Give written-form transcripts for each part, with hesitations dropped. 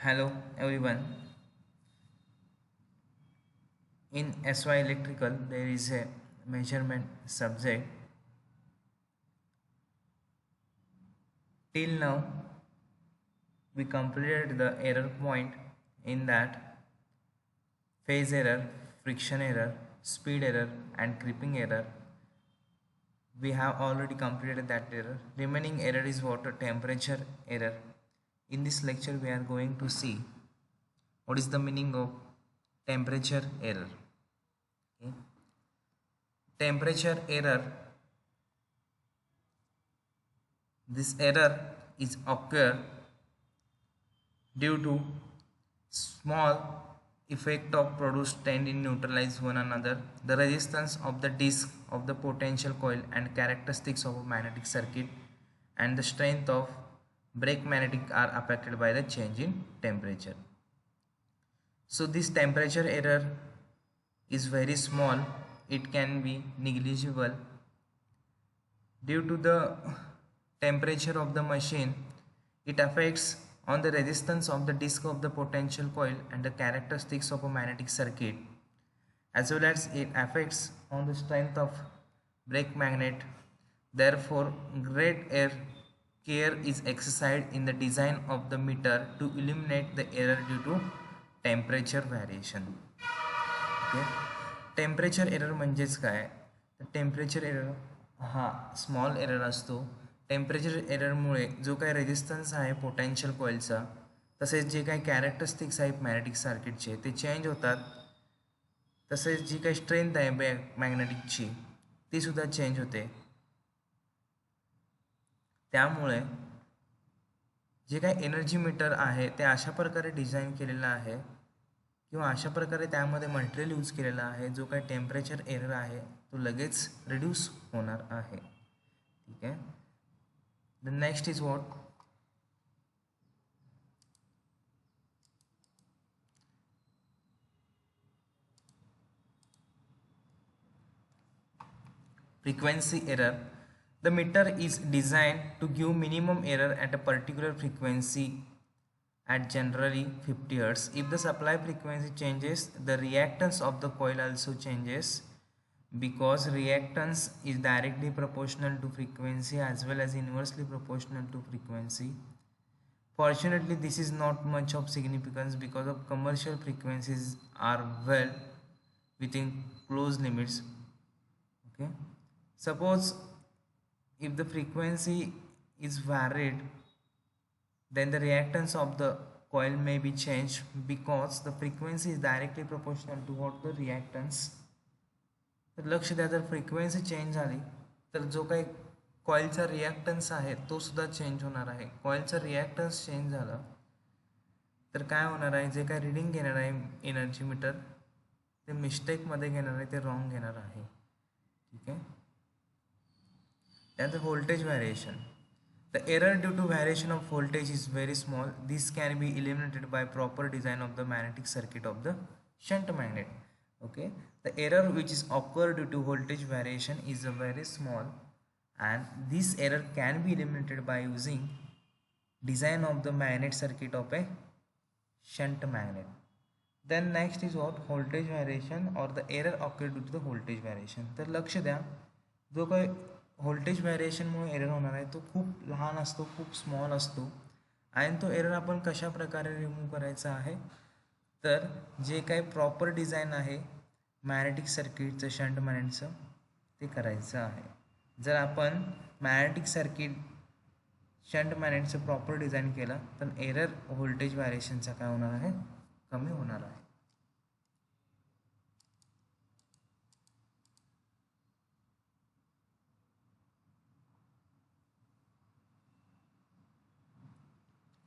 Hello everyone. In SY Electrical there is a measurement subject. Till now we completed the error point in that phase error, friction error, speed error and creeping error. We have already completed that error. Remaining error is water temperature error. In this lecture we are going to see what is the meaning of temperature error. Okay. Temperature error. This error is occur due to small effect of produced tend in neutralize one another. The resistance of the disk of the potential coil and characteristics of a magnetic circuit and the strength of brake magnetic are affected by the change in temperature. So this temperature error is very small. It can be negligible due to the temperature of the machine. It affects on the resistance of the disk of the potential coil and the characteristics of a magnetic circuit, as well as it affects on the strength of brake magnet. Therefore great care is exercised in the design of the meter to eliminate the error due to temperature variation. Okay. Temperature error म्हणजेच काय, तर temperature error हा small error असतो. Temperature एररमुळे जो काही resistance आहे potential कॉइलचा, तसेच जे काही कॅरेक्टरिस्टिक्स आहेत मॅग्नेटिक सर्किटचे ते चेंज होतात. तसेच जी काही स्ट्रेंथ आहे मॅग्नेटिकची ती सुद्धा चेंज होते. त्यामुळे जे काही एनर्जी मीटर आहे ते अशा प्रकारे डिझाईन केलेलं आहे किंवा अशा प्रकारे त्यामध्ये मटेरियल यूज केलेला आहे जो काही टेम्परेचर एरर आहे तो लगेच रिड्यूस होणार आहे. ठीक आहे. The next is what frequency error. The meter is designed to give minimum error at a particular frequency at generally 50 Hz. If the supply frequency changes, the reactance of the coil also changes, because reactance is directly proportional to frequency as well as inversely proportional to frequency. Fortunately, this is not much of significance because of commercial frequencies are well within close limits. Okay. Suppose if the frequency is varied, then the reactance of the coil may be changed because the frequency is directly proportional to what the reactance. तर लक्ष द्या, जर frequency change झाली तर जो काही कॉइलचा reactance आहे तो सुद्धा चेंज होणार आहे. कॉइलचा रिॲक्टन्स चेंज झाला तर काय होणार आहे, जे काय रिडिंग घेणार आहे एनर्जी मीटर ते मिस्टेकमध्ये घेणार आहे, ते रॉंग घेणार आहे. ठीक आहे. त्यानंतर voltage variation. The error due to variation of voltage is very small. This can be eliminated by proper design of the magnetic circuit of the shunt magnet. Okay, the error which is occurred due to voltage variation is very small, and this error can be eliminated by using design of the magnet circuit of a shunt magnet. Then next is what voltage variation or the error occurred due to the voltage variation. तर लक्ष द्या, जो काही voltage व्हॅरिएशनमुळे error होणार आहे तो खूप लहान असतो, खूप स्मॉल असतो. आणि तो एरर आपण कशा प्रकारे रिमूव्ह करायचा आहे, तर जे काही प्रॉपर डिझाईन आहे मॅग्नेटिक सर्किटचं शंट मॅग्नेटचं ते करायचं आहे. जर आपण मॅग्नेटिक सर्किट शंट मॅग्नेटचं प्रॉपर डिझाईन केलं तर एरर व्होल्टेज व्हॅरिएशनचा काय होणार आहे, कमी होणार आहे.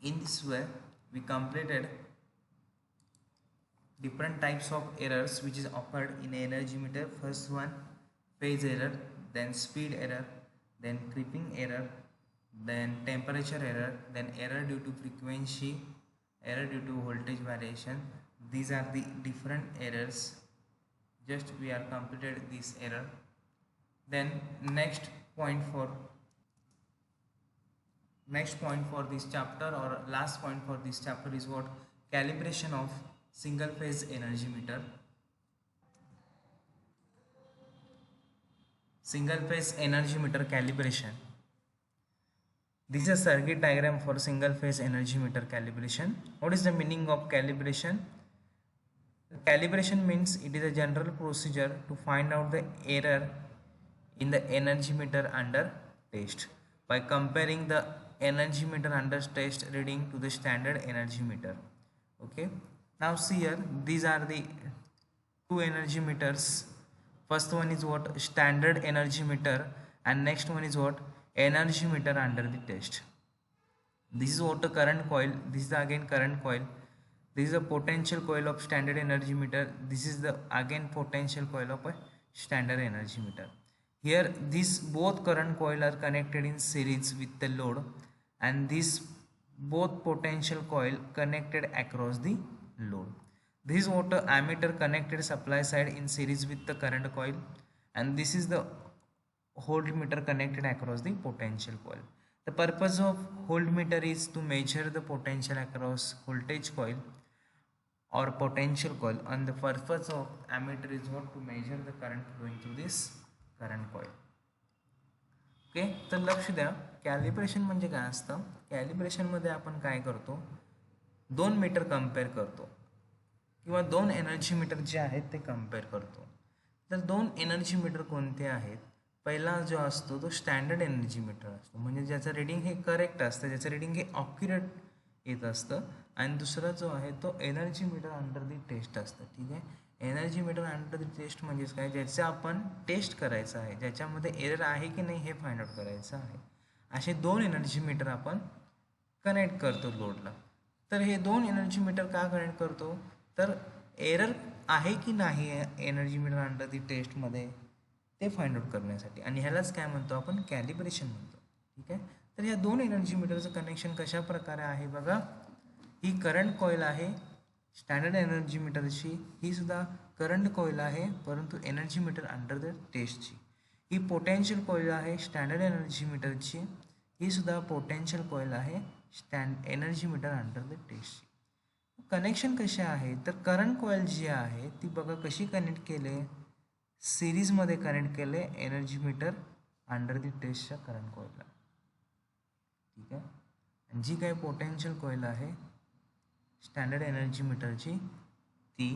In this way, we completed different types of errors which is occurred in energy meter. First one, phase error, then speed error, then creeping error, then temperature error, then error due to frequency, error due to voltage variation. These are the different errors. Just we are completed this error. Then next point for this chapter, or last point for this chapter, is what calibration of single phase energy meter. Single phase energy meter calibration. This is a circuit diagram for single phase energy meter calibration. What is the meaning of calibration? Calibration means it is a general procedure to find out the error in the energy meter under test by comparing the energy meter under test reading to the standard energy meter. Okay, now see here, these are the two energy meters. First one is what, standard energy meter, and next one is what, energy meter under the test. This is what the current coil, this is the again current coil, this is a potential coil of standard energy meter, this is the again potential coil of a standard energy meter. Here these both current coil are connected in series with the load, and this both potential coil connected across the load. This is what the ammeter connected supply side in series with the current coil, and this is the voltmeter connected across the potential coil. The purpose of voltmeter is to measure the potential across voltage coil or potential coil, and the purpose of ammeter is what, to measure the current flowing through this current coil. Okay, तर लक्ष द्या, calibration म्हणजे काय असतं. कॅलिब्रेशनमध्ये आपण काय करतो, दोन मीटर कम्पेअर करतो किंवा दोन एनर्जी मीटर जे आहेत ते कम्पेअर करतो. तर दोन एनर्जी मीटर कोणते आहेत, पहिला जो असतो तो स्टँडर्ड एनर्जी मीटर असतो, म्हणजे ज्याचं रिडिंग हे करेक्ट असतं, ज्याचं रिडिंग हे ऑक्युरेट येत असतं. आणि दुसरा जो आहे तो energy meter under the test असतं. ठीक आहे, energy meter under the test म्हणजेच काय, ज्याचं आपण टेस्ट करायचं आहे, ज्याच्यामध्ये एरर आहे की नाही हे फाइंड आउट करायचं आहे. असे दोन एनर्जी मीटर आपण कनेक्ट करतो लोडला. तर हे दोन एनर्जी मीटर का कनेक्ट करतो, तर एरर आहे की नाही एनर्जी मीटर अंडर दी टेस्टमध्ये ते फाइंड आउट करण्यासाठी, आणि ह्यालाच काय म्हणतो आपण, कॅलिब्रेशन म्हणतो. ठीक आहे, तर या दोन एनर्जी मीटरचं कनेक्शन कशा प्रकारे आहे बघा. ही करंट कॉईल आहे स्टँडर्ड एनर्जी मीटरची, ही सुद्धा करंट कॉईल आहे परंतु एनर्जी मीटर अंडर द टेस्टची. ही पोटेन्शियल कॉईल आहे स्टँडर्ड एनर्जी मीटरची, ही सुद्धा पोटेन्शियल कॉईल आहे एनर्जी मीटर अंडर द टेस्टची. कनेक्शन कसे आहे, तर करंट कॉईल जी आहे ती बघा कशी कनेक्ट केले, सिरीजमध्ये कनेक्ट केले एनर्जी मीटर अंडर द टेस्टच्या करंट कॉईलला. ठीक आहे, आणि जी काही पोटेन्शियल कॉईल आहे स्टँडर्ड एनर्जी मीटरची ती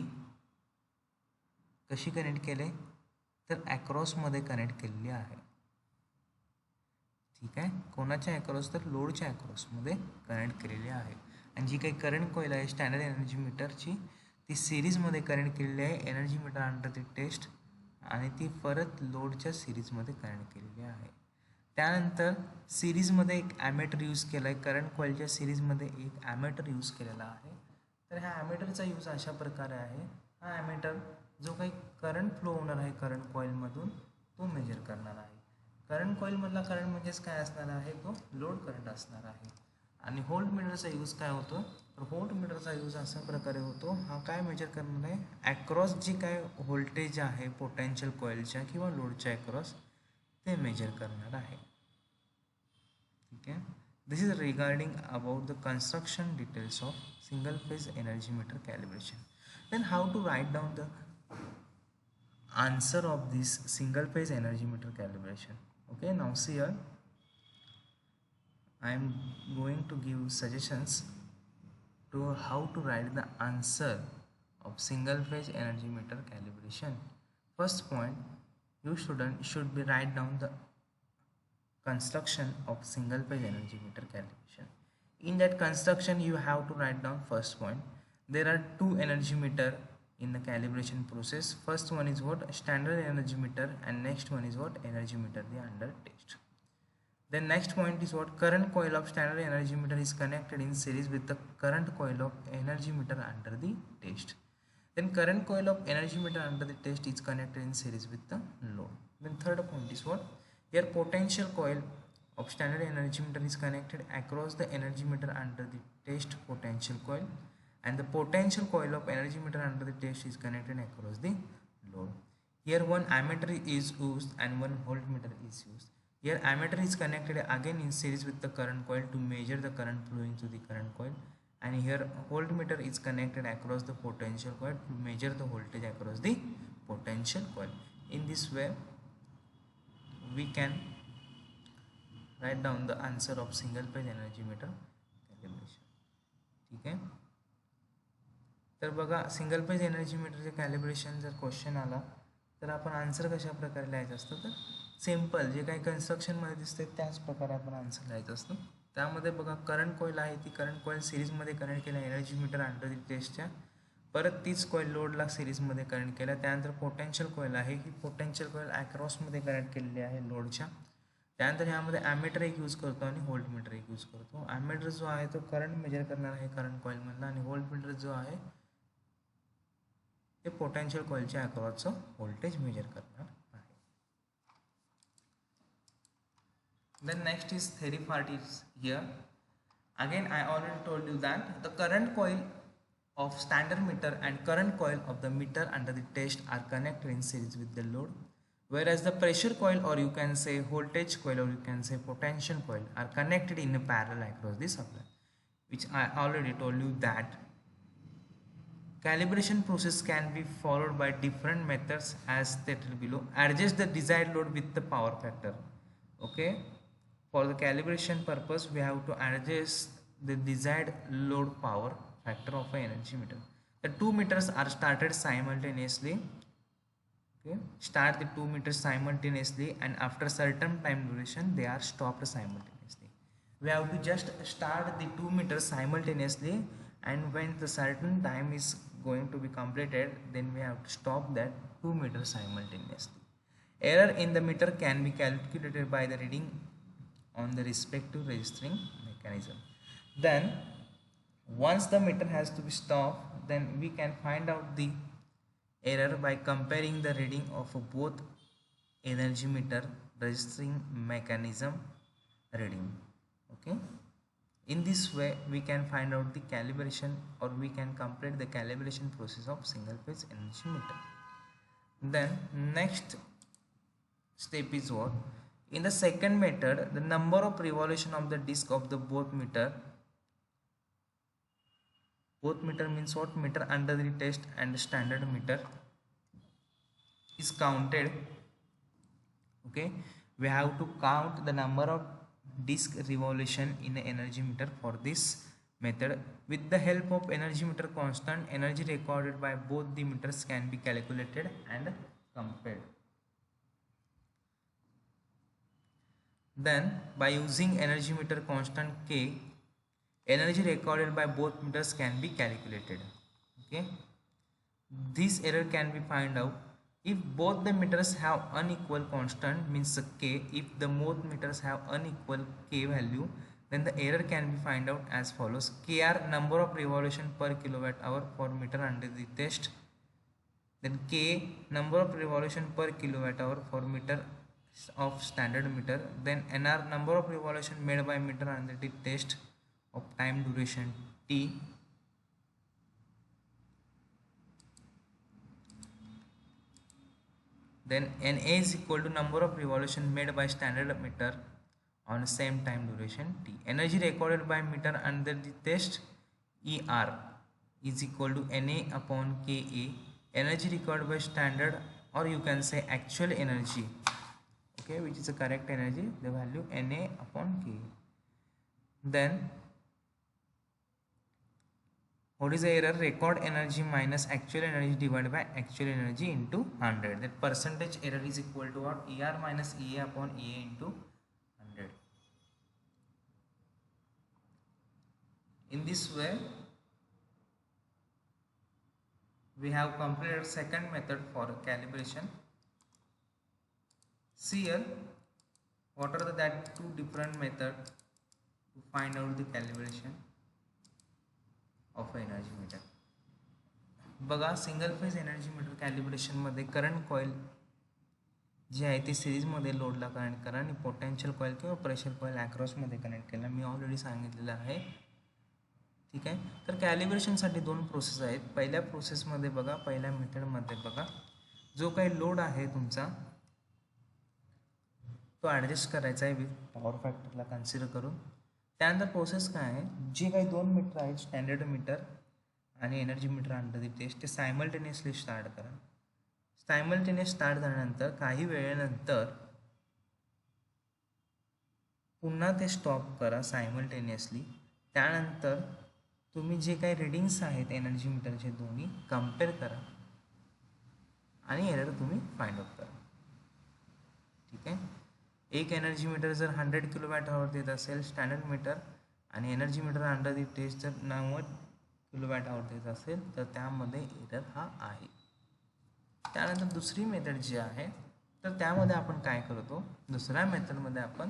कशी कनेक्ट केले, तर ॲक्रॉसमध्ये कनेक्ट केलेली आहे. ठीक आहे, कोणाच्या ॲक्रॉस, तर लोडच्या ॲक्रॉसमध्ये कनेक्ट केलेली आहे. आणि जी काही करंट कॉईल आहे स्टँडर्ड एनर्जी मीटरची ती सिरीजमध्ये कनेक्ट केलेली आहे energy meter under the test, आणि ती परत लोडच्या सिरीजमध्ये कनेक्ट केलेली आहे. त्यानंतर सिरीजमध्ये एक ॲमेटर यूज केला आहे, करंट कॉईलच्या सिरीजमध्ये एक ॲमेटर यूज केलेला आहे. तर ह्या ॲमेटरचा यूज अशा प्रकारे आहे, हा ॲमेटर जो काही करंट फ्लो होणार आहे करंट कॉईलमधून तो मेजर करणार आहे. करंट कॉईलमधला करंट म्हणजेच काय असणार आहे, तो लोड करंट असणार आहे. आणि व्होल्ट मीटरचा यूज काय होतो, तर व्होल्ट मीटरचा यूज अशा प्रकारे होतो, हा काय मेजर करणार आहे, ॲक्रॉस जी काय व्होल्टेज आहे पोटेन्शियल कॉईलच्या किंवा लोडच्या ॲक्रॉस ते मेजर करणार आहे. ठीक आहे, this is regarding about the construction details of single phase energy meter calibration. Then how to write down the answer of this single phase energy meter calibration. Okay, now see here I am going to give suggestions to how to write the answer of single phase energy meter calibration. First point, you should be write down the construction of single phase energy meter calibration. In that construction you have to write down first point, there are two energy meter in the calibration process. First one is what, standard energy meter, and next one is what, energy meter the under test. Then next point is what, current coil of standard energy meter is connected in series with the current coil of energy meter under the test. Then current coil of energy meter under the test is connected in series with the load. Then third point is what, here potential coil of standard energy meter is connected across the energy meter under the test potential coil, and the potential coil of energy meter under the test is connected across the load. Here one ammeter is used and one voltmeter is used. Here ammeter is connected again in series with the current coil to measure the current flowing through the current coil, and here voltmeter is connected across the potential coil to measure the voltage across the potential coil. In this way we can write down the answer of single phase energy meter calibration. ठीक आहे. तर बघा single phase energy मीटरचे calibration जर question आला तर आपण answer कशा प्रकारे लिहायचं असतं, तर सिम्पल जे काही कन्स्ट्रक्शनमध्ये दिसते त्याच प्रकारे आपण आन्सर लिहायचं असतं. त्यामध्ये बघा करंट कॉईल आहे, ती करंट कॉईल सिरीजमध्ये कनेक्ट केल्या एनर्जी मीटर अंडर दी टेस्टच्या. परत तीच कॉईल लोडला सिरीजमध्ये कनेक्ट केल्या. त्यानंतर पोटेन्शियल कॉईल आहे, ही पोटेन्शियल कॉईल ॲक्रॉसमध्ये कनेक्ट केलेली आहे लोडच्या. त्यानंतर ह्यामध्ये ॲमीटर एक यूज करतो आणि व्होल्टमीटर एक यूज करतो. ॲमीटर जो आहे तो करंट मेजर करणार आहे करंट कॉईलमधला, आणि व्होल्टमीटर जो आहे ते पोटेन्शियल कॉईलच्या अक्रॉसचं व्होल्टेज मेजर करणार आहे. Then next is theory part is here. Again I already told you that the current coil of standard meter and current coil of the meter under the test are connected in series with the load, whereas the pressure coil, or you can say voltage coil, or you can say potential coil, are connected in a parallel across the supply, which I already told you that calibration process can be followed by different methods as stated below. Adjust the desired load with the power factor. Okay, for the calibration purpose we have to adjust the desired load power factor of an energy meter. The two meters are started simultaneously. Okay, start the 2 meters simultaneously, and after certain time duration they are stopped simultaneously. We have to just start the 2 meters simultaneously, and when the certain time is going to be completed, then we have to stop that 2 meters simultaneously. Error in the meter can be calculated by the reading on the respective registering mechanism. Then once the meter has to be stopped, then we can find out the error by comparing the reading of both energy meter registering mechanism reading. Okay, in this way we can find out the calibration, or we can complete the calibration process of single phase energy meter. Then next step is what? In the second method, the number of revolution of the disc of the both meter means what? Meter under the test and standard meter is counted. Okay, we have to count the number of disc revolution in an energy meter. For this method, with the help of energy meter constant, energy recorded by both the meters can be calculated and compared. Then by using energy meter constant K, energy recorded by both meters can be calculated. Okay, this error can be found out if both the meters have unequal constant, means K. If the both meters have unequal K value, then the error can be found out as follows: Kr, number of revolution per kilowatt hour for meter under the test. Then K, number of revolution per kilowatt hour for meter of standard meter. Then Nr, number of revolution made by meter under the test of time duration T. Then Na is equal to number of revolution made by standard meter on same time duration T. Energy recorded by meter under the test Er is equal to Na upon Ka. Energy recorded by standard, or you can say actual energy, okay, which is the correct energy, the value Na upon K. Then what is the error? Record energy minus actual energy divided by actual energy into 100. That percentage error is equal to what? Er minus Ea upon Ea into 100. In this way we have completed second method for calibration. See here, what are that two different methods to find out the calibration of energy meter. बघा, single phase energy meter कॅलिब्रेशनमध्ये current coil जी आहे ती सिरीजमध्ये लोडला connect करा आणि potential coil किंवा प्रेशर कॉईल ॲक्रॉसमध्ये कनेक्ट केला. मी ऑलरेडी सांगितलेलं आहे. ठीक आहे. तर कॅलिब्रेशनसाठी दोन प्रोसेस आहेत. पहिल्या प्रोसेसमध्ये बघा, पहिल्या मेथडमध्ये बघा, जो काही लोड आहे तुमचा तो ॲडजस्ट करायचा आहे विथ पॉवर फॅक्टरला कन्सिडर करून. त्यानंतर प्रोसेस काय आहे, जे काही 2 मीटर आहेत, स्टँडर्ड मीटर आणि energy meter under the test, ते सायमल्टेनियसली स्टार्ट करा. सायमल्टेनियस स्टार्ट झाल्यानंतर काही वेळेनंतर पुन्हा ते स्टॉप करा सायमल्टेनियसली. त्यानंतर तुम्ही जे काही रिडिंग्स आहेत एनर्जी मीटरचे दोन्ही कम्पेअर करा आणि एरर तुम्ही फाइंड आउट करा. ठीक आहे. एक एनर्जी मीटर जर 100 किलोवॅट आवर देत असेल स्टँडर्ड मीटर आणि energy meter under the test जर 90 किलोवॅट आवर देत असेल तर त्यामध्ये एरर हा आहे. त्यानंतर दुसरी मेथड जी आहे तर त्यामध्ये आपण काय करतो, दुसऱ्या मेथडमध्ये आपण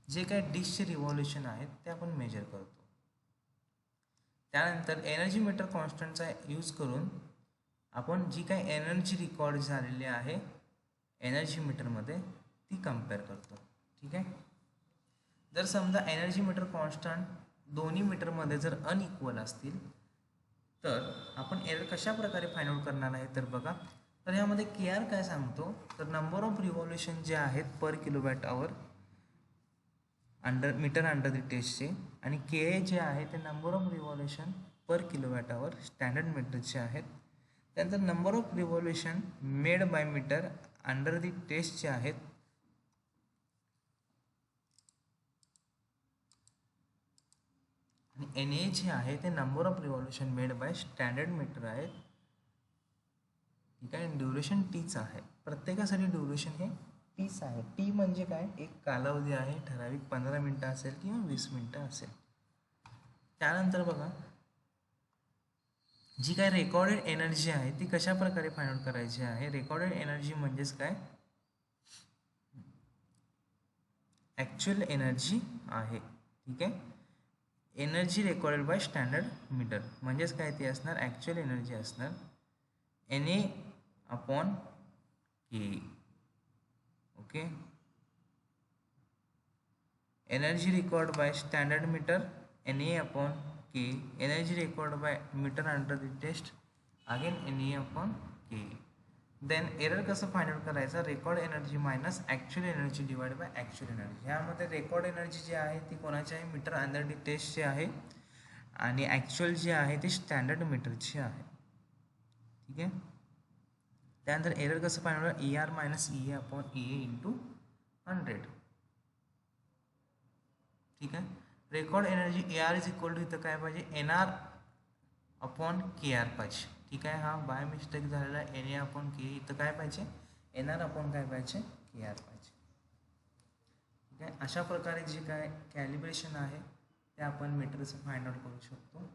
जे काही डिशचे रिव्हॉल्युशन आहेत ते आपण मेजर करतो. त्यानंतर एनर्जी मीटर कॉन्स्टंटचा यूज करून आपण जी काही एनर्जी रेकॉर्ड झालेली आहे एनर्जी मीटरमध्ये ती कम्पेअर करतो. ठीक आहे. जर समजा एनर्जी मीटर कॉन्स्टंट दोन्ही मीटरमध्ये जर अनइक्वल असतील तर आपण एरर कशा प्रकारे फाइंड आउट करणार आहे तर बघा, तर यामध्ये के आर काय सांगतो, तर नंबर ऑफ रिव्हॉल्युशन जे आहेत per kilowatt hour meter under the टेस्टचे, आणि के ए जे आहे ते number of revolution per kilowatt hour standard मीटरचे आहेत. त्यानंतर number of revolution made by meter under the टेस्टचे आहेत. आणि एन ए जे आहे ते number of revolution made by standard meter आहेत. ठीक आहे. ड्युरेशन टीच आहे, प्रत्येकासाठी ड्युरेशन हे टीच आहे. टी म्हणजे काय, एक कालावधी आहे, ठराविक 15 मिनटं असेल किंवा 20 मिनटं असेल. त्यानंतर बघा, जी काय रेकॉर्डेड एनर्जी आहे ती कशा प्रकारे फाइंड आउट करायची आहे. रेकॉर्डेड एनर्जी म्हणजेच काय, ॲक्च्युअल एनर्जी आहे. ठीक आहे. Energy recorded by standard meter म्हणजेच काय, ते असणार ॲक्च्युअल एनर्जी असणार N A upon K. Okay. Energy record by standard meter N A upon K. Energy record by meter under the test again N A upon K. Then error कसं find out करायचा, record energy minus actual energy divide by actual energy. ह्यामध्ये record energy जी आहे ती कोणाची आहे, metre under the टेस्टची आहे, आणि ॲक्च्युअल जे आहे ते स्टँडर्ड मीटरची आहे. ठीक आहे. त्यानंतर एरर कसं find out, E R minus E A upon E A into 100. ठीक आहे. Record energy A R is equal to इथं काय पाहिजे, N R upon K R पाहिजे. ठीक आहे. हा बाय मिस्टेक झालेला एन ए अपॉन के, इथं काय पाहिजे, एन आर अपॉन काय पाहिजे, के आर पाहिजे. ठीक आहे. अशा प्रकारे जे काय कॅलिब्रेशन आहे ते आपण मीटरचं फाइंड आउट करू शकतो.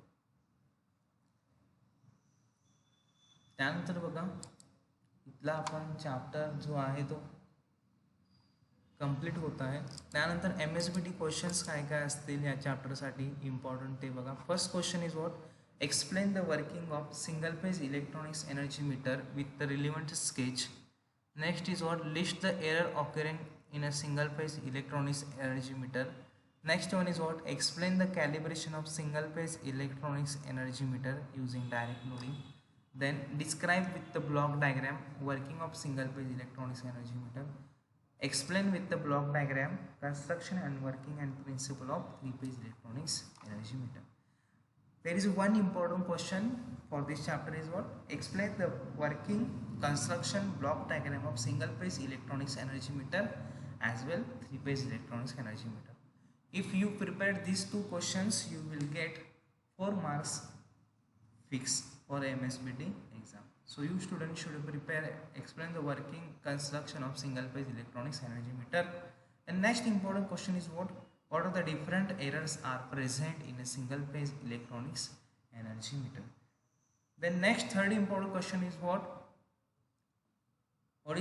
त्यानंतर बघा, इथला आपण चॅप्टर जो आहे तो कंप्लीट होत आहे. त्यानंतर M S B T questions काय काय असतील या चॅप्टरसाठी इम्पॉर्टंट ते बघा. First question is what, explain the working of single phase electronics energy meter with the relevant sketch. Next is what, list the error occurring in a single phase electronics energy meter. Next one is what, explain the calibration of single phase electronics energy meter using direct loading. Then describe with the block diagram working of single phase electronics energy meter. Explain with the block diagram construction and working and principle of three phase electronics energy meter. There is one important question for this chapter is what, explain the working construction block diagram of single phase electronics energy meter as well three phase electronics energy meter. If you prepare these two questions, you will get 4 marks fixed for MSBT exam. So you students should prepare, explain the working construction of single phase electronics energy meter. And next important question is what are the different errors are present in a single phase electronics energy meter. Then next third important question is what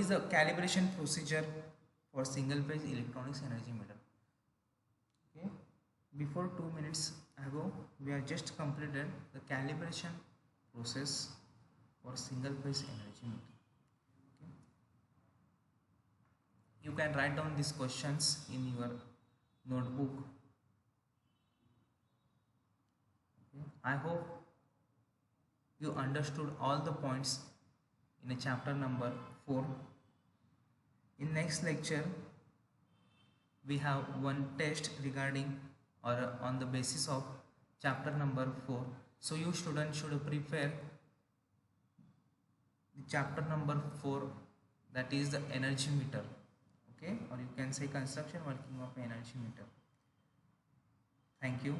is the calibration procedure for single phase electronics energy meter. Okay. Before 2 minutes ago, we have just completed the calibration process for single phase energy meter. Okay. You can write down these questions in your notebook. Okay. I hope you understood all the points in a chapter number 4. In next lecture, we have one test regarding or on the basis of chapter number 4. So you students should prepare the chapter number 4, that is the energy meter, okay, or you can say construction working of energy meter. Thank you.